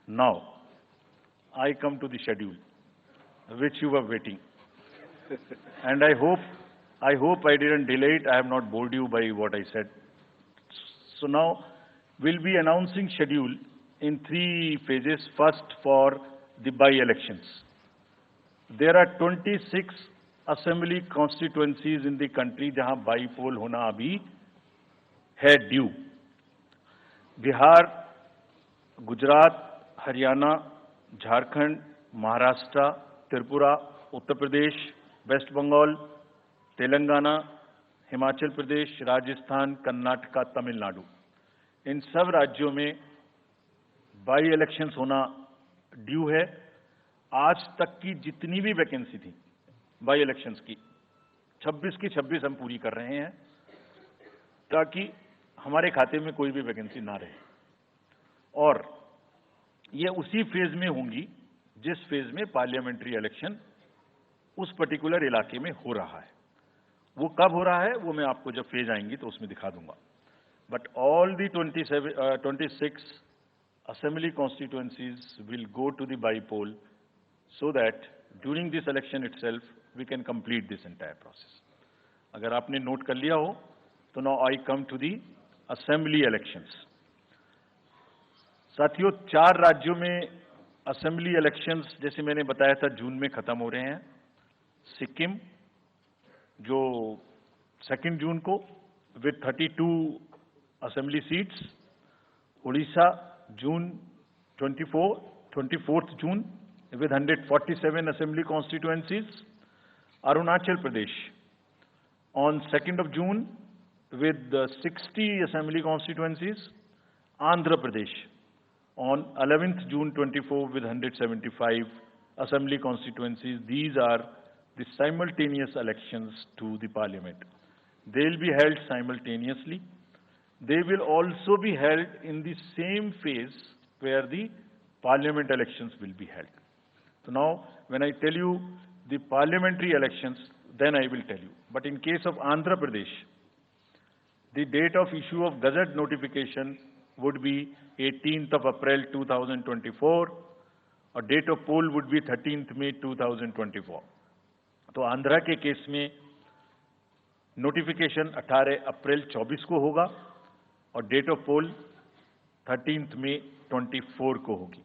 Now, I come to the schedule, which you were waiting. And I hope I didn't delay it. I have not bored you by what I said. So now, we'll be announcing schedule in 3 phases. First, for the by-elections. There are 26 assembly constituencies in the country जहां bypoll होना अभी है due. Bihar, Gujarat, Haryana, Jharkhand, Maharashtra, Tripura, Uttar Pradesh, waste Bengal, Telangana, Himachal Pradesh, Rajasthan, Karnataka, Tamil Nadu, इन सब राज्यों में by elections होना due है. आज तक की जितनी भी वैकेंसी थी बाई इलेक्शंस की 26 की 26 हम पूरी कर रहे हैं ताकि हमारे खाते में कोई भी वैकेंसी ना रहे. और ये उसी फेज में होंगी जिस फेज में पार्लियामेंट्री इलेक्शन उस पर्टिकुलर इलाके में हो रहा है. वो कब हो रहा है वो मैं आपको जब फेज आएंगी तो उसमें दिखा दूंगा. But all the 26 assembly constituencies will go to the by-poll so that during this election itself we can complete this entire process. अगर आपने नोट कर लिया हो तो now I come to the assembly elections. साथियों, 4 राज्यों में असेंबली इलेक्शंस जैसे मैंने बताया था जून में खत्म हो रहे हैं. सिक्किम जो 2 जून को with 32 assembly seats, Orissa June 24th June with 147 assembly constituencies, Arunachal Pradesh on 2nd of June with 60 assembly constituencies, Andhra Pradesh on 11th June 24 with 175 assembly constituencies. These are the simultaneous elections to the parliament. They will be held simultaneously. They will also be held in the same phase where the parliament elections will be held. So now, when I tell you the parliamentary elections, then I will tell you. But in case of Andhra Pradesh, the date of issue of Gazette notification would be 18th of April 2024, or date of poll would be 13th May 2024. तो आंध्रा के case में notification 18 अप्रैल 24 को होगा और date of पोल 13 मई 24 को होगी.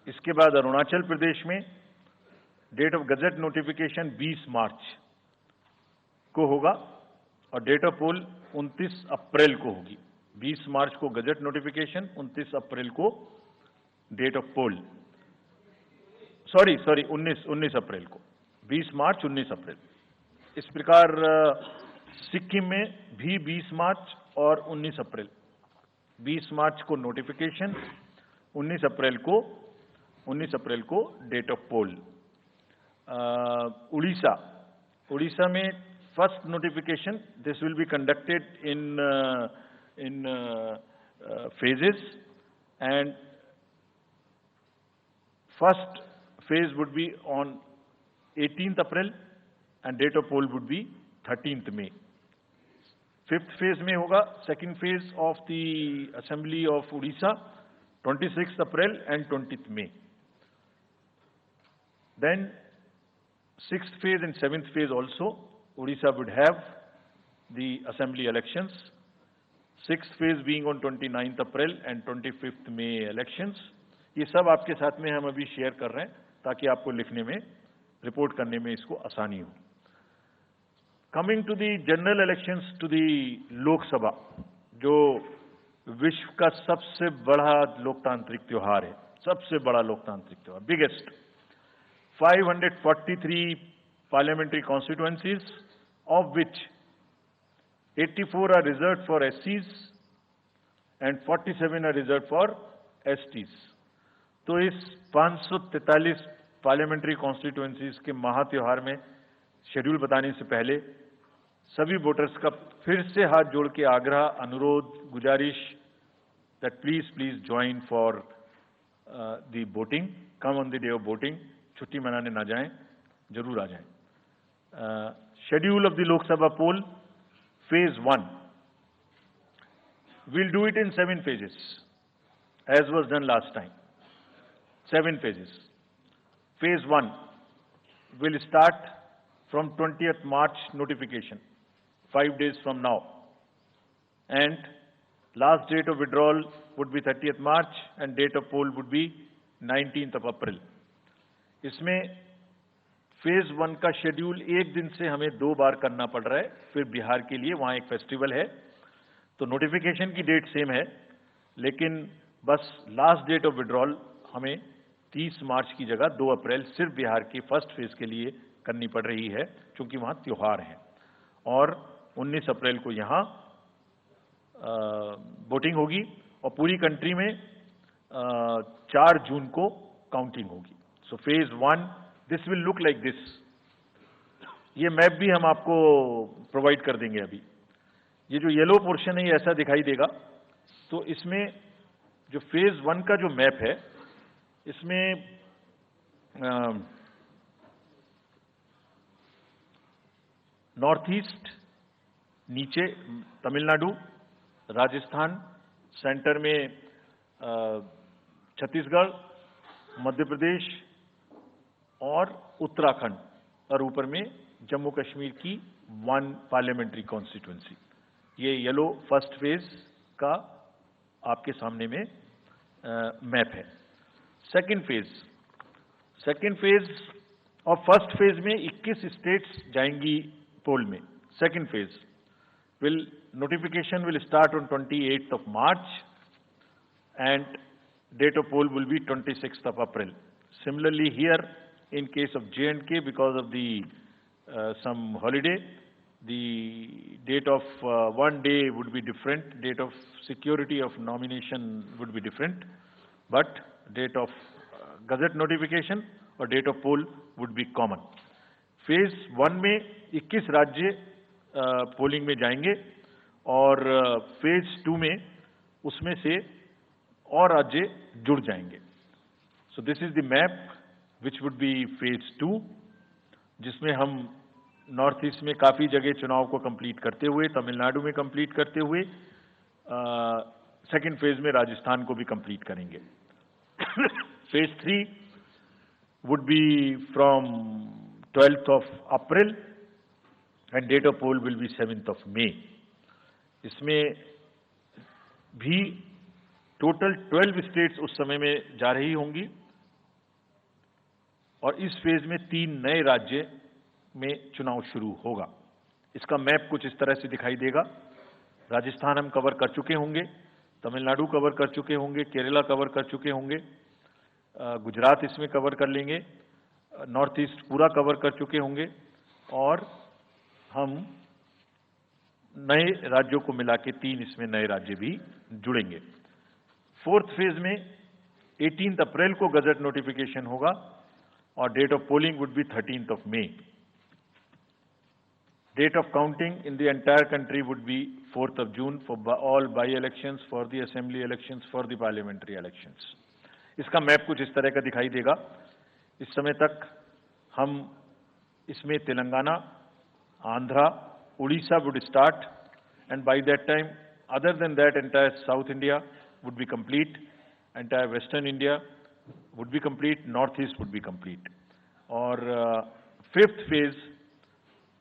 इसके बाद अरुणाचल प्रदेश में डेट ऑफ गजट नोटिफिकेशन 20 मार्च को होगा और डेट ऑफ पोल 29 अप्रैल को होगी. 20 मार्च को गजट नोटिफिकेशन, 29 अप्रैल को डेट ऑफ पोल. सॉरी 19 अप्रैल को. 20 मार्च 19 अप्रैल. इस प्रकार सिक्किम में भी 20 मार्च और 19 अप्रैल. 20 मार्च को नोटिफिकेशन, 19 अप्रैल को डेट ऑफ पोल. उड़ीसा में first notification, this will be conducted in phases, and first phase would be on 18th April and date of poll would be 13th May. 5th phase में होगा second phase of the Assembly of Odisha, 26th April and 20th May. Then 6th phase and 7th phase also, Odisha would have the Assembly elections. 6th phase being on 29th April and 25th May elections. ये सब आपके साथ में हम अभी share कर रहे हैं ताकि आपको लिखने में, रिपोर्ट करने में इसको आसानी हो. Coming to the general elections to the Lok Sabha, जो विश्व का सबसे बड़ा लोकतांत्रिक त्योहार है, सबसे बड़ा लोकतांत्रिक त्योहार, biggest. 543 parliamentary constituencies, of which 84 are reserved for SCs and 47 are reserved for STs. तो इस 543 पार्लियामेंट्री कॉन्स्टिट्यूएंसीज के महात्योहार में शेड्यूल बताने से पहले सभी वोटर्स का फिर से हाथ जोड़ के आग्रह, अनुरोध, गुजारिश that please join for the voting, come on the day of voting. छुट्टी मनाने ना जाएं, जरूर आ जाएं. Schedule of the Lok Sabha poll, phase 1, we'll do it in 7 phases. as was done last time. 7 phases. Phase 1 will start from 20th March notification, 5 days from now. And last date of withdrawal would be 30th March and date of poll would be 19th of April. इसमें phase 1 का schedule एक दिन से हमें 2 बार करना पड़ रहा है, फिर बिहार के लिए वहां एक फेस्टिवल है, तो नोटिफिकेशन की डेट सेम है, लेकिन बस लास्ट डेट ऑफ विड्रॉल हमें 30 मार्च की जगह 2 अप्रैल सिर्फ बिहार की फर्स्ट फेज के लिए करनी पड़ रही है, क्योंकि वहां त्योहार है। और 19 अप्रैल को यहां वोटिंग होगी और पूरी कंट्री में 4 जून को काउंटिंग होगी। So phase 1 this will look like this. ये मैप भी हम आपको प्रोवाइड कर देंगे। अभी ये जो येलो पोर्शन है ये ऐसा दिखाई देगा। तो इसमें जो फेज 1 का जो मैप है, इसमें नॉर्थ ईस्ट नीचे तमिलनाडु, राजस्थान, सेंटर में छत्तीसगढ़, मध्य प्रदेश और उत्तराखंड, और ऊपर में जम्मू कश्मीर की 1 पार्लियामेंट्री कॉन्स्टिट्यूंसी। ये येलो फर्स्ट फेज का आपके सामने में मैप है। सेकंड फेज और फर्स्ट फेज में 21 स्टेट्स जाएंगी पोल में। Second phase notification will start on 28th of March and date of poll will be 26th of April. Similarly here in case of J&K, because of the some holiday, the date of one day would be different, date of security of nomination would be different, but date of gazette notification और date of poll would be common. Phase 1 में 21 राज्य polling में जाएंगे और phase 2 में उसमें से और राज्य जुड़ जाएंगे। So this is the map which would be phase 2, जिसमें हम नॉर्थ ईस्ट में काफी जगह चुनाव को कंप्लीट करते हुए, तमिलनाडु में कंप्लीट करते हुए, सेकंड फेज में राजस्थान को भी कंप्लीट करेंगे। Phase 3 would be from 12th of April and date of poll will be 7th of May. इसमें भी टोटल 12 स्टेट्स उस समय में जा रही होंगी और इस फेज में 3 नए राज्य में चुनाव शुरू होगा। इसका मैप कुछ इस तरह से दिखाई देगा। राजस्थान हम कवर कर चुके होंगे, तमिलनाडु कवर कर चुके होंगे, केरला कवर कर चुके होंगे, गुजरात इसमें कवर कर लेंगे, नॉर्थ ईस्ट पूरा कवर कर चुके होंगे और हम नए राज्यों को मिला के 3 इसमें नए राज्य भी जुड़ेंगे। फोर्थ फेज में 18 अप्रैल को गजट नोटिफिकेशन होगा और date of polling would be 13th of May. Date of counting in the entire country would be 4th of June for all by-elections, for the assembly elections, for the parliamentary elections. इसका map कुछ इस तरह का दिखाई देगा। इस समय तक हम इसमें Telangana, Andhra, Odisha would start, and by that time, other than that, entire South India would be complete, entire Western India would be complete, Northeast would be complete. और फिफ्थ फेज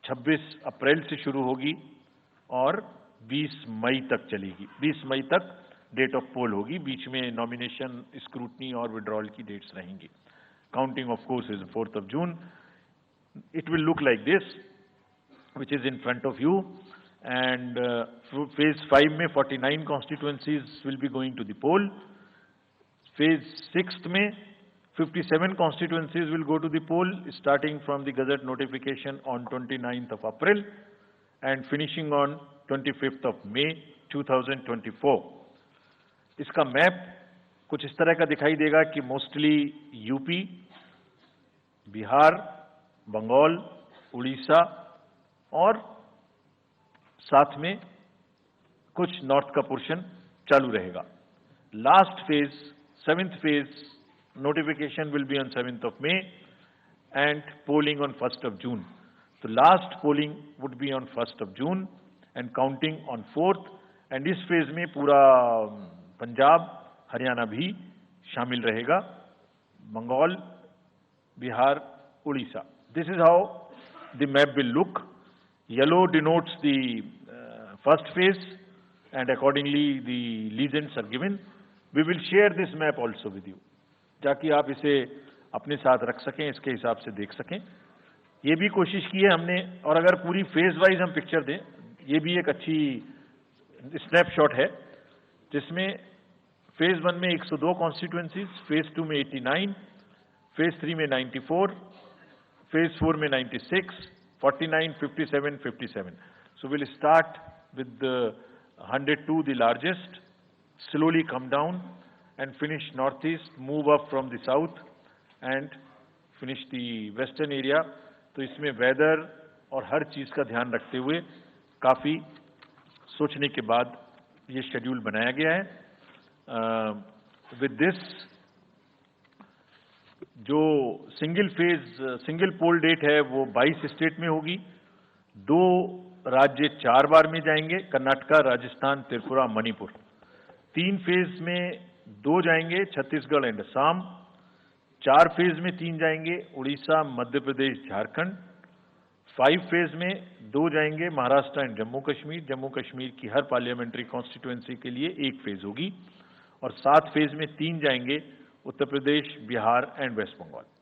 26 अप्रैल से शुरू होगी और 20 मई तक चलेगी। 20 मई तक डेट ऑफ पोल होगी, बीच में नॉमिनेशन, स्क्रूटनी और विड्रॉल की डेट्स रहेंगी। Counting of course is 4th of June. It will look like this, which is in front of you, and phase 5 में 49 constituencies will be going to the poll. Phase 6 में 57 constituencies will go to the poll, starting from the gazette notification on 29th of April and finishing on 25th of May 2024. इसका map कुछ इस तरह का दिखाई देगा कि मोस्टली यूपी, बिहार, बंगाल, उड़ीसा और साथ में कुछ नॉर्थ का पोर्शन चालू रहेगा। Last phase, 7th phase, notification will be on 7th of May and polling on 1st of June. तो last polling would be on 1st of June and counting on 4th, and इस phase में पूरा पंजाब, हरियाणा भी शामिल रहेगा, Bengal, Bihar, Orissa. This is how the map will look. Yellow denotes the first phase and accordingly the legends are given. We will share this map also with you, ताकि आप इसे अपने साथ रख सकें, इसके हिसाब से देख सकें. ये भी कोशिश की है हमने, और अगर पूरी फेज वाइज हम पिक्चर दें, ये भी एक अच्छी स्नैपशॉट है, जिसमें फेज 1 में 102 कॉन्स्टिट्यूएंसीज, फेज 2 में 89, फेज 3 में 94, फेज 4 में 96, 49, 57, 57. So we'll start with the 102, the largest, slowly come down and finish northeast, move up from the south and finish the western area. तो इसमें वेदर और हर चीज का ध्यान रखते हुए काफी सोचने के बाद ये शेड्यूल बनाया गया है. विद दिस, जो सिंगल पोल डेट है वो 22 स्टेट में होगी. 2 राज्य 4 बार में जाएंगे, कर्नाटका, राजस्थान, त्रिपुरा, मणिपुर. 3 फेज में 2 जाएंगे, छत्तीसगढ़ एंड असम. 4 फेज में 3 जाएंगे, उड़ीसा, मध्य प्रदेश, झारखंड. 5 फेज में 2 जाएंगे, महाराष्ट्र एंड जम्मू कश्मीर. जम्मू कश्मीर की हर पार्लियामेंट्री कॉन्स्टिट्यूएंसी के लिए 1 फेज होगी. और 7 फेज में 3 जाएंगे, उत्तर प्रदेश, बिहार एंड वेस्ट बंगाल.